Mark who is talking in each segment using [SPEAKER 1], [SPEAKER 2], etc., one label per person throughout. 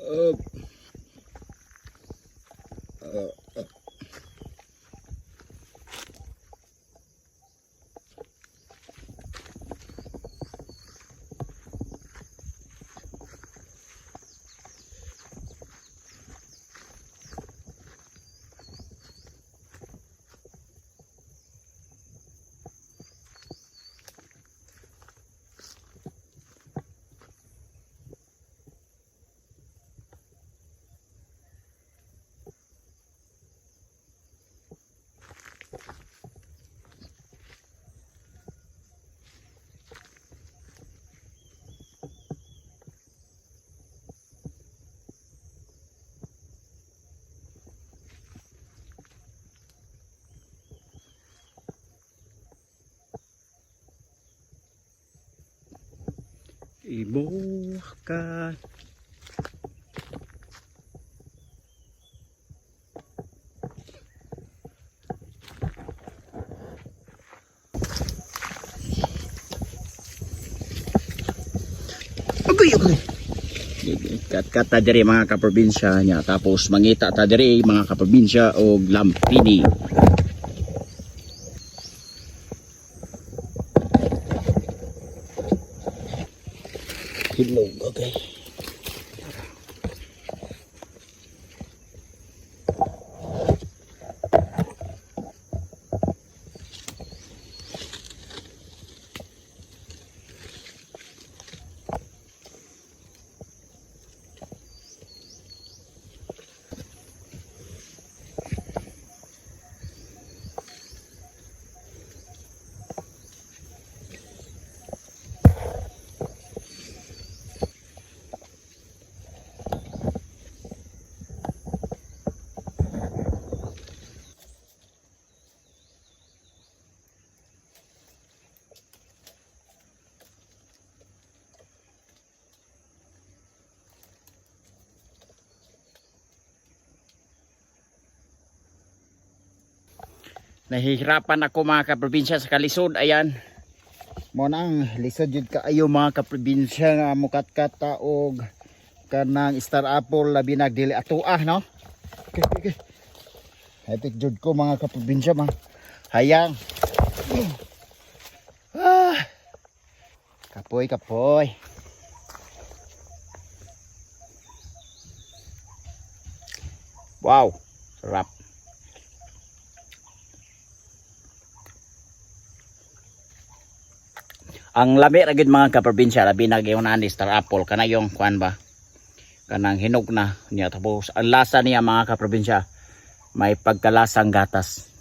[SPEAKER 1] Uh, uh, Ibu ka. Okay. Kat ta diri mga kaprobinsya nya, tapos mangita ta diri mga kaprobinsya og lampini. Hilog, okay. Nahihirapan ako mga kaprobinsya sa kalisod. Ayan, mo nang lisod jud kaayo mga kaprobinsya nga mukatkat og kanang star apple labi nagdili atuah no. Okay. Hapit jud ko mga kaprobinsya mga hayang. Kapoy. Wow, sarap. Ang lami ra gid mga kaprobinsya labi na gyunan ni star apple kana yung kuan ba kanang hinog na niya, tapos ang lasa niya mga kaprobinsya may pagkalasang gatas.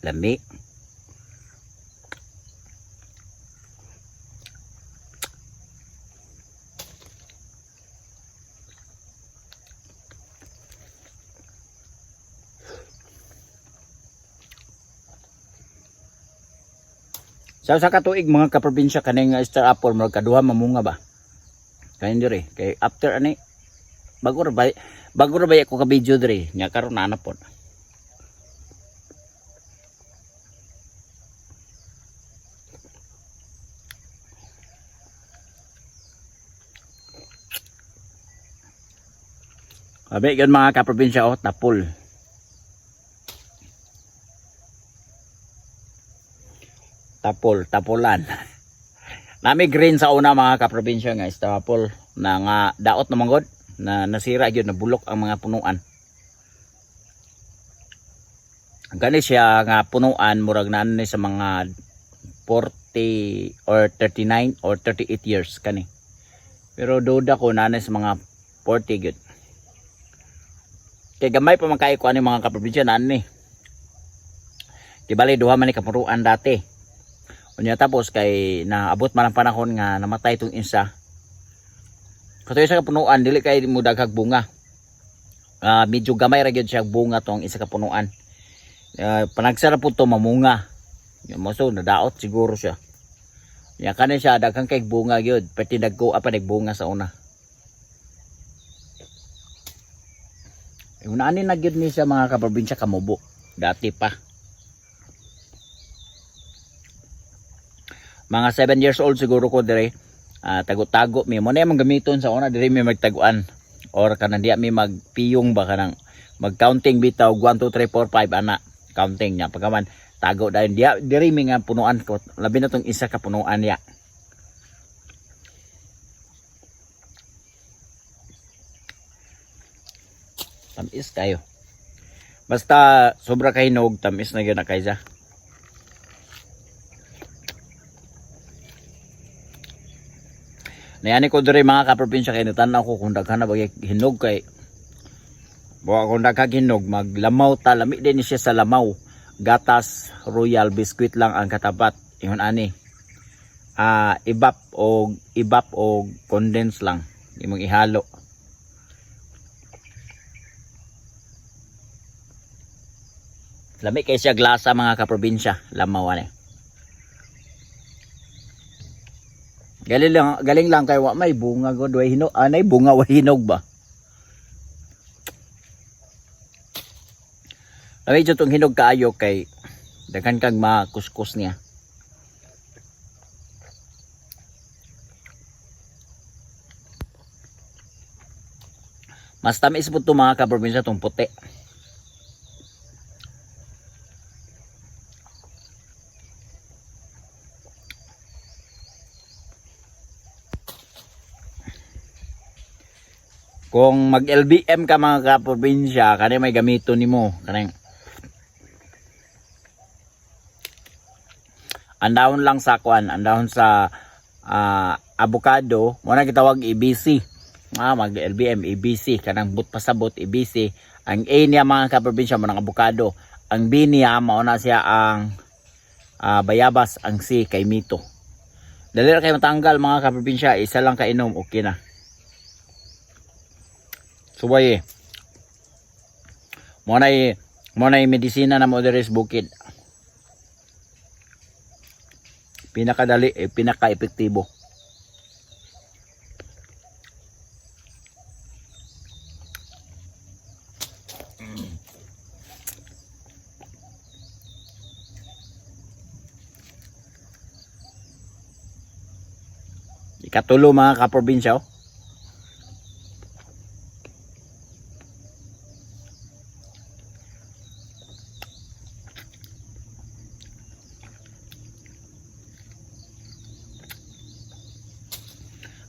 [SPEAKER 1] Lami. Sa katuig mga kaprobinsya kaning star apple mo kaduha mamunga ba kanin dire kay after ani bago ra ba ako ka video dire nya karon na pod. Abi gan mga kaprobinsya oh, tapol. Tapolan. Nami green sa una mga kaprobinsya nga star apple na nga daot na manggod na nasira gyud, nabulok ang mga punuan. Gani siya nga punuan murag nan ni sa mga 40 or 39 or 38 years kani. Pero duda ko nanay sa mga 40 gyud. Kay gamay pa man kay ko ani mga kaprobinsya nan ni. Di bali duha man ni kapuruan dati. Unya tapos kay naabot man ang panahon nga namatay tong isa. Katoy sa kapunuan dili kay mo daghag bunga. Medyo gamay ra gyud siya bunga tong isa ka punuan. Panagsara pud to mamunga. Mo so nadaot siguro siya. Ya kanin siya daghang kay bunga gyud, pati dagko apa nagbunga sa una. Unaanin na gyud ni sa mga kaprobinsya kamubo dati pa. mga 7 years old siguro ko dire. Tago-tago mi mo na yung gamiton sa una dire mi magtaguan or kanang diya mi magpiyong ba kanang mag-counting bitaw 1 2 3 4 5 ana counting nya pagkaman tago dahil diya dire mi nga punuan ko labi na tong isa ka punuan ya. Tamis kayo. Basta sobra kay hinog tamis na gyud na kaysa. Nayani ko diri mga kaprobinsya kay natanaw ko kung daghan na bagay hinog kay buwa kung daghang hinog maglamaw ta lami din siya sa lamaw. Gatas royal biscuit lang ang katapat. Ingon ani. Ibap o condense lang. Imong ihalo. Lami kay siya glasa mga kaprobinsya, lamaw ani. Galing lang kay wa may bunga god way hinog, anay bunga way hinog ba. Lami jud tong hinog kaayo kay daghan kag makuskus niya. Mas tamis po ito mga kaprobinsya itong puti. Kung mag LBM ka mga kaprobinsya, kani may gamito nimo kanang andahon lang sa kwan, andahon sa avocado, mo na gitawag EBC. Mag LBM EBC kanang but pasabot EBC. Ang A niya mga kaprobinsya mo ng avocado, ang B niya mao na siya ang bayabas, ang C kay mito. Dali ra kay matanggal mga kaprobinsya, isa lang ka inom okay na. Subay mo na medisina na mo diri sa bukid. Pinakadali pinaka-epektibo. Ikatulo mga kaprobinsya.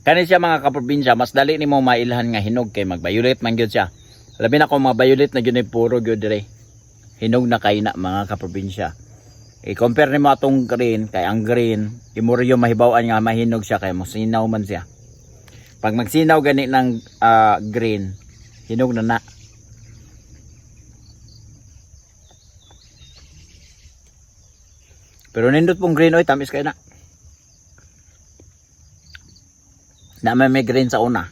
[SPEAKER 1] Kani siya mga kaprobinsya, mas dali nimo mailhan nga hinog kay mag-violet man gyud siya. Labi na kung mag-violet na gyud puro gyud dire. Hinog na kay na mga kaprobinsya. I-compare nimo atong green kay ang green, imuryo mahibaw-an nga mahinog siya kay masinaw man siya. Pag magsinaw gani ng green, hinog na na. Pero nindot pong green oy, tamis kay na. Na may green sa una.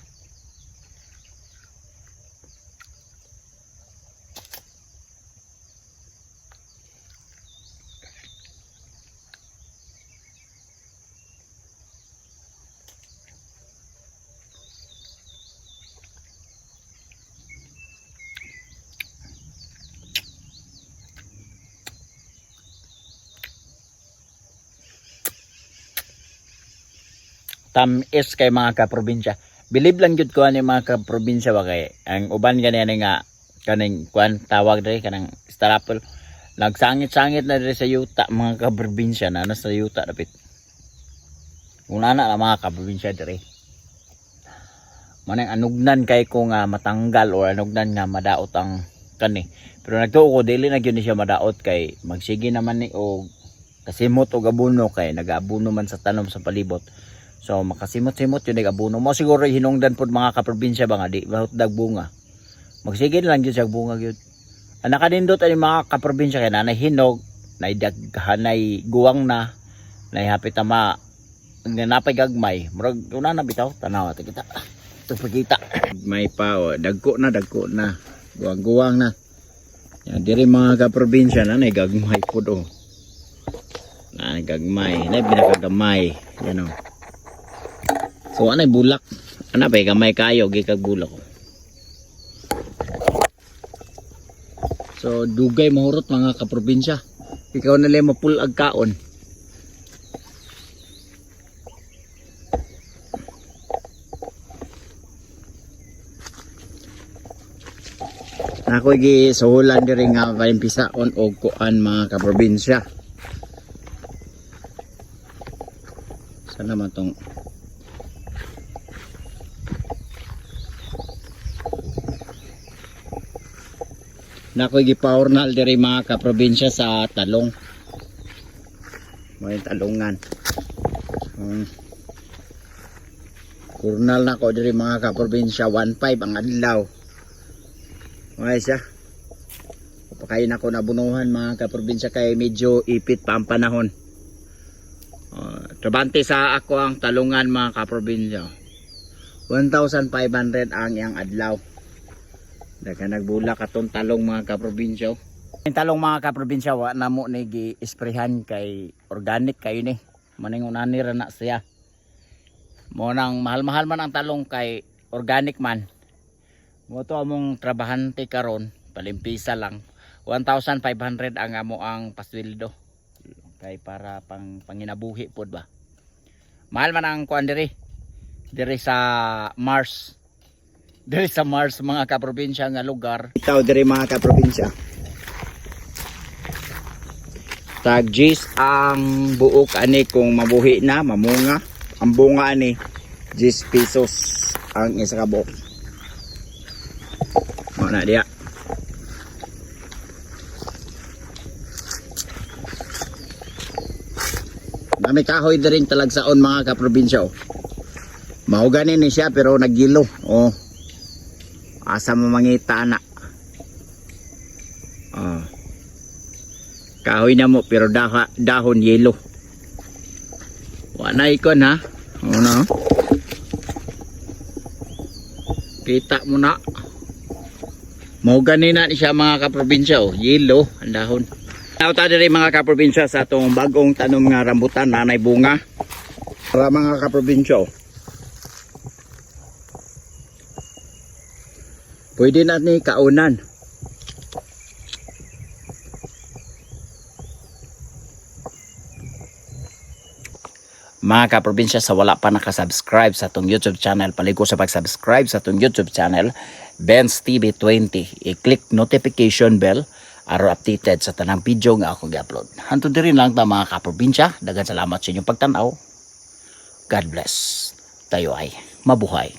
[SPEAKER 1] Tamis kay mga kaprobinsya. Believe lang jud ko ani mga kaprobinsya ba kay ang uban gani nga kaning kuan tawag diri kanang starapple. Nagsangit-sangit na diri sa yuta mga kaprobinsya na sa yuta dapit. Una na mga kaprobinsya diri. Manang anugnan kay ko nga matanggal o anugnan nga madaot ang kani. Pero nagtuo ko dili na gyud siya madaot kay magsige naman ni og kasimot og abono kay nag-abono man sa tanom sa palibot. So makasimot-simot yun nag-abono mo siguro hinungdan pod mga kaprobinsya ba nga di bahut dag bunga. Magsige lang gyud siya bunga gyud. Ang nakadindot ani mga kaprobinsya kay nanay hinog, nay daghanay guwang na, nay hapit na napay gagmay. Murag una na bitaw tanaw ati kita. Ito pagkita. May pa o dagko na. Guwang-guwang na. Yan diri mga kaprobinsya na nay gagmay pod o. Na gagmay, nay pinakagamay. Yan o. So anay bulak. Ana pa gamay kayo gikag bulak ko. So dugay mahurot mga kaprobinsya. Ikaw na lang mapul ag kaon. Ako gisuhulan diri nga palimpisaon og kuan mga kaprobinsya. Sana man tong Nakoy gipaurnal diri mga kaprobinsya sa talong. May talungan. Kurnal na ko diri mga kaprobinsya 1.5 ang adlaw. Okay siya. Pakain ako nabunuhan mga kaprobinsya kay medyo ipit pa ang panahon. Trabante sa ako ang talungan mga kaprobinsya. 1,500 ang iyang adlaw. Daga nagbula katong talong mga kaprobinsya. Yung talong mga kaprobinsya wa na mo ni gi-sprayhan kay organic kayo ni. Maningon ani ra na siya. Mo nang mahal-mahal man ang talong kay organic man. Mo to among trabahante karon, palimpisa lang. 1,500 ang amo ang pasweldo. Kay para panginabuhi pod ba. Mahal man ang kuan diri. Diri sa Mars. Diri sa Mars mga kaprobinsya nga lugar. Ikaw diri mga kaprobinsya. Tag G's ang buok ani kung mabuhi na, mamunga. Ang bunga ani 10 pesos ang isa ka buok. Mo na dia. Dami kahoy diri talagsaon mga kaprobinsya. Mahuganin ni siya pero naggilo. Oh. Asa mo mangita na. Kahoy na mo pero dahon yelo. Wala ikon ha. Ano? Kita mo na. Mahuganin na ni siya mga kaprobinsya. Oh. Yelo ang dahon. Nauta diri mga kaprobinsya sa atong bagong tanom nga rambutan nanay bunga. Para mga kaprobinsya. Pwede natin kaunan. Mga kaprobinsya, sa wala pa nakasubscribe sa itong YouTube channel, paligo sa pag-subscribe sa itong YouTube channel, Benz TV 20. I-click notification bell araw updated sa tanang video nga ako i-upload. Hanto din lang ta mga kaprobinsya. Dagan salamat sa inyong pagtanaw. God bless. Tayo ay mabuhay.